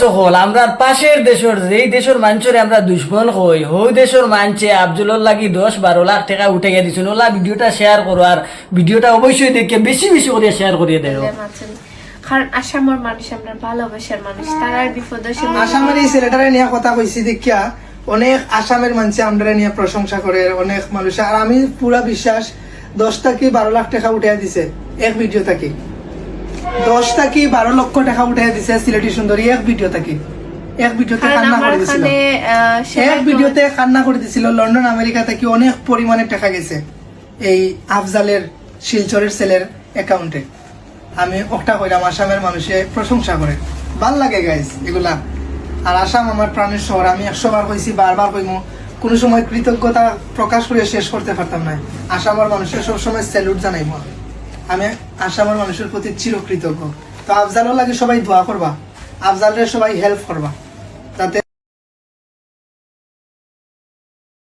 সকল আমরা পাশের দেশের যেই দেশের মানুষের আমরা দুশ্মন হই ওই দেশের মানুষে আফজলের লাগি 10-12 লাখ টাকা উঠে গিয়ে দিচ্ছেন। ওলা ভিডিওটা শেয়ার করো, আর ভিডিওটা অবশ্যই দেখে বেশি বেশি করে শেয়ার করিয়ে দেয়। কারণ আসামের মানুষ আমরা ভালোবাসার মানুষ, তারার বিপদে আসামের এই ছেলেটারে নিয়ে কথা কইছি দেখিয়া অনেক আসামের মানুষ আমরা নিয়ে প্রশংসা করে, অনেক মানুষ। আর আমি পুরা বিশ্বাস 10 থেকে 12 লাখ টাকা উঠে দিছে এক ভিডিও থেকে, 10 থেকে 12 লক্ষ টাকা উঠে দিছে সিলেটি সুন্দরী এক ভিডিও থেকে। এক ভিডিওতে কান্না করে দিছিল, এক ভিডিওতে কান্না করে দিছিল। লন্ডন আমেরিকা থেকে অনেক পরিমাণে টাকা গেছে এই আফজালের শিলচরের ছেলের অ্যাকাউন্টে। আমি একটা কইলাম আসামের মানুষে প্রশংসা করে, ভাল লাগে গাইজ এগুলা। আর আসাম আমার প্রাণের শহর, আমি 100 বার কইছি, বারবার কইমু, কোনো সময় কৃতজ্ঞতা প্রকাশ করে শেষ করতে পারতাম না। আসামের মানুষের সবসময় স্যালুট জানাইব, আমি আসামের মানুষের প্রতি চিরকৃতজ্ঞ। তো আফজালও লাগে সবাই দোয়া করবা, আফজালের সবাই হেল্প করবা যাতে